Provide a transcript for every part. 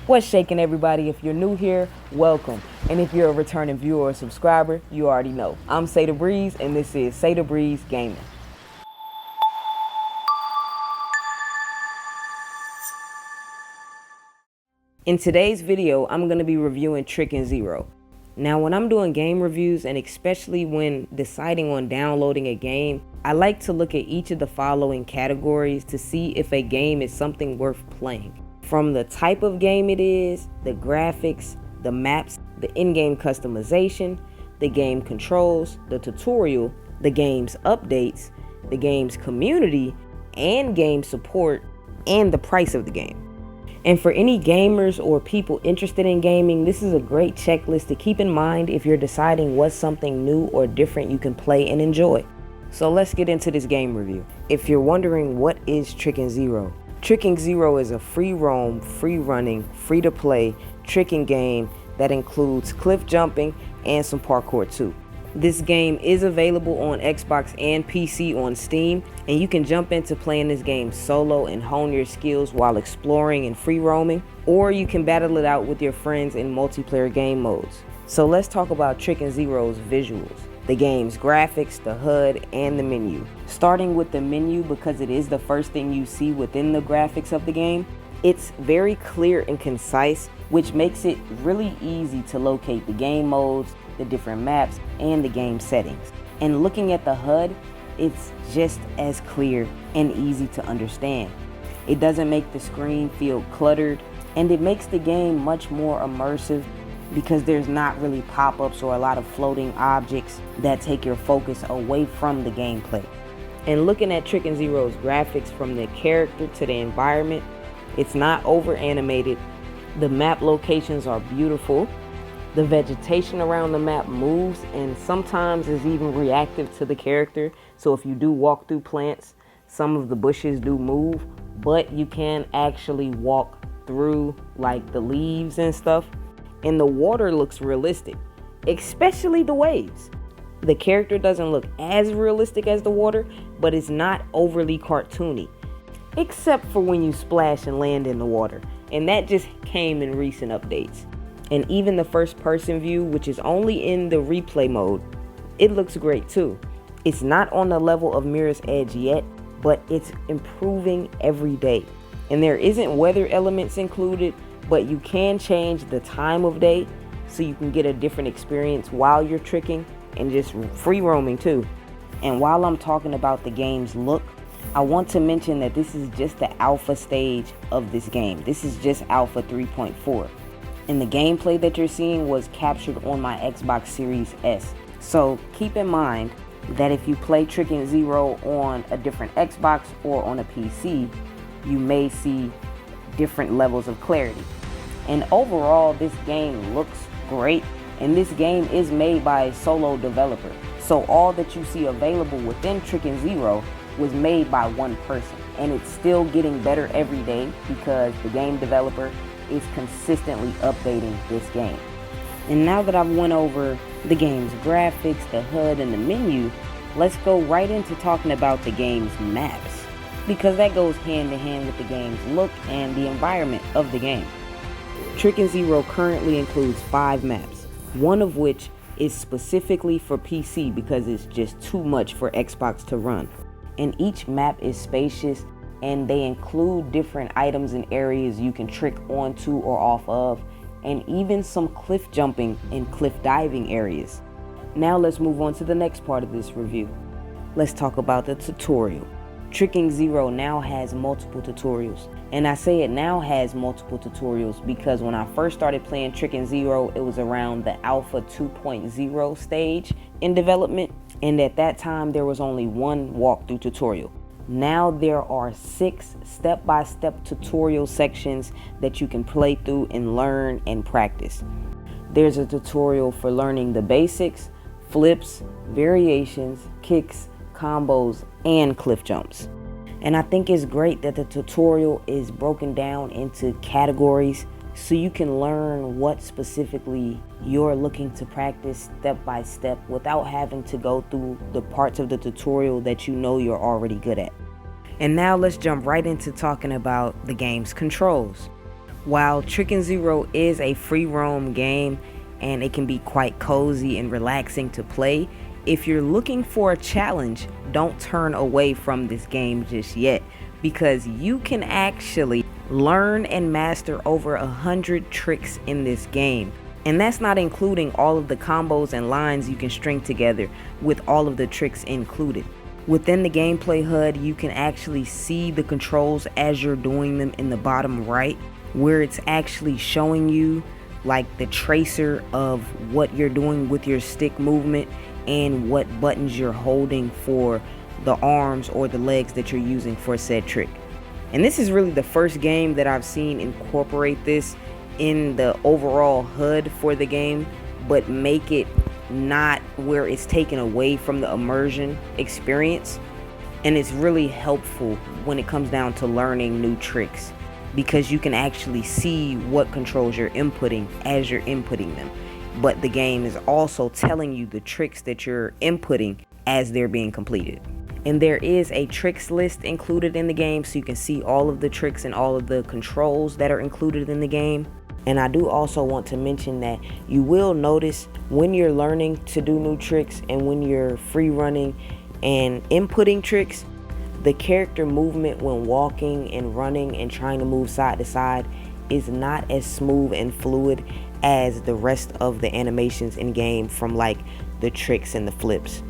What's shaking, everybody? If you're new here, welcome. And if you're a returning viewer or subscriber, you already know. I'm Seda Brees, and this is Seda Brees Gaming. In today's video, I'm going to be reviewing Chicken Zero. Now, when I'm doing game reviews, and especially when deciding on downloading a game, I like to look at each of the following categories to see if a game is something worth playing. From the type of game it is, the graphics, the maps, the in-game customization, the game controls, the tutorial, the game's updates, the game's community, and game support, and the price of the game. And for any gamers or people interested in gaming, this is a great checklist to keep in mind if you're deciding what's something new or different you can play and enjoy. So let's get into this game review. If you're wondering what is Chicken Zero, Chicken Zero is a free roam, free running, free to play tricking game that includes cliff jumping and some parkour too. This game is available on Xbox and PC on Steam, and you can jump into playing this game solo and hone your skills while exploring and free roaming, or you can battle it out with your friends in multiplayer game modes. So let's talk about Chicken Zero's visuals, the game's graphics, the HUD, and the menu. Starting with the menu, because it is the first thing you see within the graphics of the game, it's very clear and concise, which makes it really easy to locate the game modes, the different maps, and the game settings. And looking at the HUD, it's just as clear and easy to understand. It doesn't make the screen feel cluttered, and it makes the game much more immersive because there's not really pop-ups or a lot of floating objects that take your focus away from the gameplay. And looking at Chicken Zero's graphics, from the character to the environment, it's not over animated. The map locations are beautiful. The vegetation around the map moves and sometimes is even reactive to the character. So if you do walk through plants, some of the bushes do move, but you can actually walk through like the leaves and stuff. And the water looks realistic, especially the waves. The character doesn't look as realistic as the water, but it's not overly cartoony, except for when you splash and land in the water. And that just came in recent updates. And even the first person view, which is only in the replay mode, it looks great too. It's not on the level of Mirror's Edge yet, but it's improving every day. And there isn't weather elements included, but you can change the time of day so you can get a different experience while you're tricking and just free roaming too. And while I'm talking about the game's look, I want to mention that this is just the alpha stage of this game. This is just alpha 3.4. And the gameplay that you're seeing was captured on my Xbox Series S. So keep in mind that if you play Chicken Zero on a different Xbox or on a PC, you may see different levels of clarity. And overall, this game looks great, and this game is made by a solo developer. So all that you see available within Chicken Zero was made by one person, and it's still getting better every day because the game developer is consistently updating this game. And now that I've went over the game's graphics, the HUD, and the menu, let's go right into talking about the game's maps, because that goes hand in hand with the game's look and the environment of the game. Chicken Zero currently includes 5 maps, one of which is specifically for PC because it's just too much for Xbox to run. And each map is spacious, and they include different items and areas you can trick onto or off of, and even some cliff jumping and cliff diving areas. Now let's move on to the next part of this review. Let's talk about the tutorial. Chicken Zero now has multiple tutorials, and I say it now has multiple tutorials because when I first started playing Chicken Zero, it was around the Alpha 2.0 stage in development, and at that time there was only one walkthrough tutorial. Now there are 6 step-by-step tutorial sections that you can play through and learn and practice. There's a tutorial for learning the basics, flips, variations, kicks, combos, and cliff jumps. And I think it's great that the tutorial is broken down into categories so you can learn what specifically you're looking to practice step by step without having to go through the parts of the tutorial that you know you're already good at. And now let's jump right into talking about the game's controls. While Trickin' Zero is a free roam game and it can be quite cozy and relaxing to play, if you're looking for a challenge, don't turn away from this game just yet, because you can actually learn and master over 100 tricks in this game. And that's not including all of the combos and lines you can string together with all of the tricks included. Within the gameplay HUD, you can actually see the controls as you're doing them in the bottom right, where it's actually showing you like the tracer of what you're doing with your stick movement and what buttons you're holding for the arms or the legs that you're using for said trick. And this is really the first game that I've seen incorporate this in the overall HUD for the game, but make it not where it's taken away from the immersion experience. And it's really helpful when it comes down to learning new tricks, because you can actually see what controls you're inputting as you're inputting them, but the game is also telling you the tricks that you're inputting as they're being completed. And there is a tricks list included in the game, so you can see all of the tricks and all of the controls that are included in the game. And I do also want to mention that you will notice when you're learning to do new tricks and when you're free running and inputting tricks, the character movement when walking and running and trying to move side to side is not as smooth and fluid as the rest of the animations in game, from like the tricks and the flips.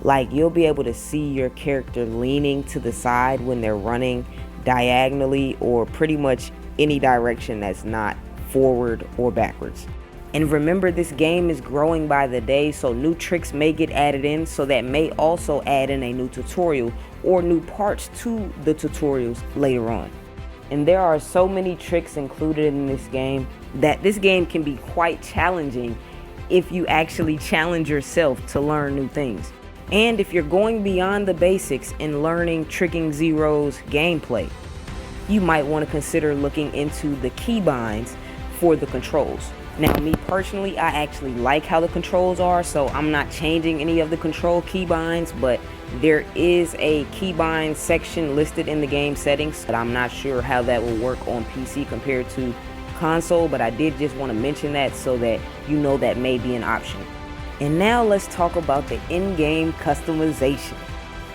Like, you'll be able to see your character leaning to the side when they're running diagonally or pretty much any direction that's not forward or backwards. And remember, this game is growing by the day, so new tricks may get added in, so that may also add in a new tutorial or new parts to the tutorials later on. And there are so many tricks included in this game that this game can be quite challenging if you actually challenge yourself to learn new things. And if you're going beyond the basics and learning Trickin' Zero's gameplay, you might want to consider looking into the keybinds for the controls. Now, me personally, I actually like how the controls are, so I'm not changing any of the control keybinds, but there is a keybind section listed in the game settings, but I'm not sure how that will work on PC compared to console, but I did just want to mention that so that you know that may be an option. And now let's talk about the in-game customization.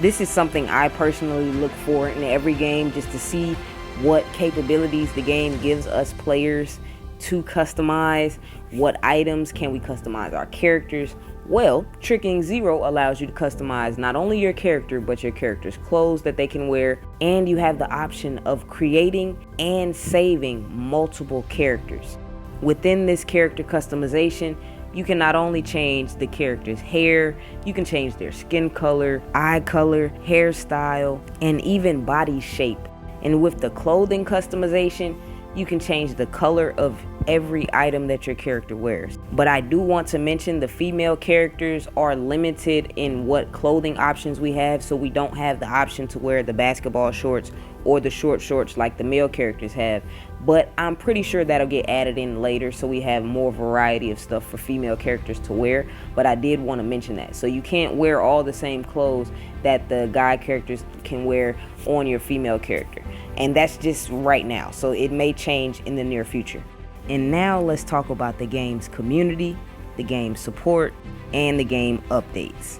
This is something I personally look for in every game, just to see what capabilities the game gives us players to customize. What items can we customize our characters? Well, Trickin' Zero allows you to customize not only your character, but your character's clothes that they can wear, and you have the option of creating and saving multiple characters. Within this character customization, you can not only change the character's hair, you can change their skin color, eye color, hairstyle, and even body shape. And with the clothing customization, you can change the color of every item that your character wears. But I do want to mention the female characters are limited in what clothing options we have, so we don't have the option to wear the basketball shorts or the short shorts like the male characters have. But I'm pretty sure that'll get added in later, so we have more variety of stuff for female characters to wear. But I did want to mention that. So you can't wear all the same clothes that the guy characters can wear on your female character. And that's just right now, so it may change in the near future. And now let's talk about the game's community, the game's support, and the game updates.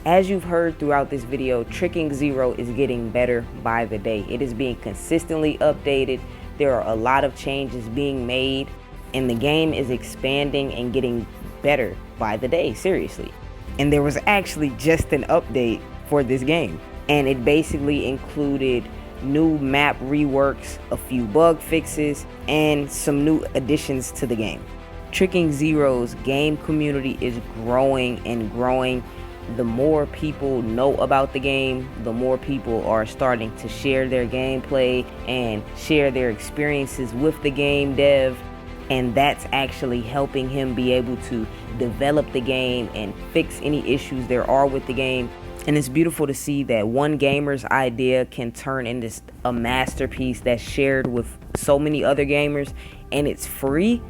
As you've heard throughout this video, Trickin' Zero is getting better by the day. It is being consistently updated. There are a lot of changes being made, and the game is expanding and getting better by the day, seriously. And there was actually just an update for this game, and it basically included new map reworks, a few bug fixes, and some new additions to the game. Trickin' Zero's game community is growing and growing. The more people know about the game, the more people are starting to share their gameplay and share their experiences with the game dev, and that's actually helping him be able to develop the game and fix any issues there are with the game. And it's beautiful to see that one gamer's idea can turn into a masterpiece that's shared with so many other gamers, and it's free,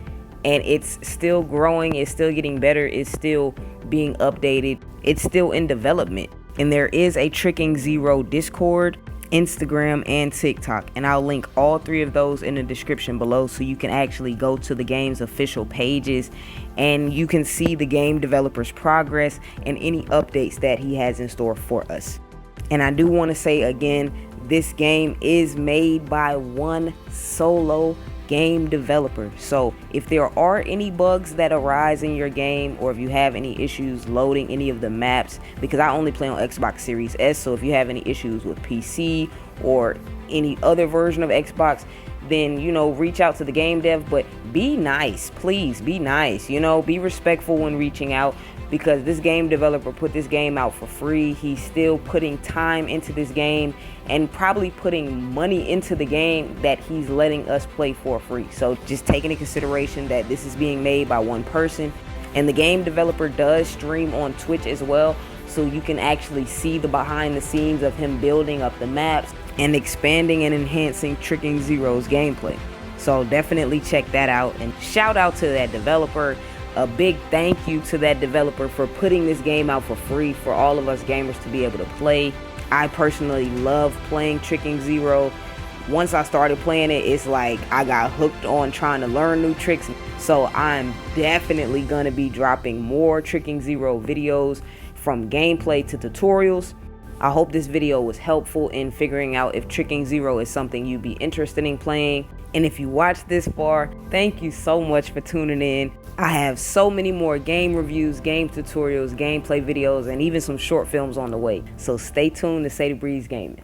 and it's still growing, it's still getting better, it's still being updated, it's still in development. And there is a Trickin' Zero Discord, Instagram, and TikTok, and I'll link all 3 of those in the description below so you can actually go to the game's official pages and you can see the game developer's progress and any updates that he has in store for us. And I do want to say again, this game is made by one solo game developer. So if there are any bugs that arise in your game, or if you have any issues loading any of the maps, because I only play on Xbox Series S, so if you have any issues with PC or any other version of Xbox, then reach out to the game dev. But be nice, please be nice, be respectful when reaching out, because this game developer put this game out for free. He's still putting time into this game and probably putting money into the game that he's letting us play for free. So just take into consideration that this is being made by one person, and the game developer does stream on Twitch as well, so you can actually see the behind the scenes of him building up the maps and expanding and enhancing Tricking Zero's gameplay. So definitely check that out, and shout out to that developer. A big thank you to that developer for putting this game out for free for all of us gamers to be able to play. I personally love playing Tricking Zero. Once I started playing it, it's like I got hooked on trying to learn new tricks. So I'm definitely going to be dropping more Tricking Zero videos, from gameplay to tutorials. I hope this video was helpful in figuring out if Tricking Zero is something you'd be interested in playing. And if you watched this far, thank you so much for tuning in. I have so many more game reviews, game tutorials, gameplay videos, and even some short films on the way. So stay tuned to Seda Brees Gaming.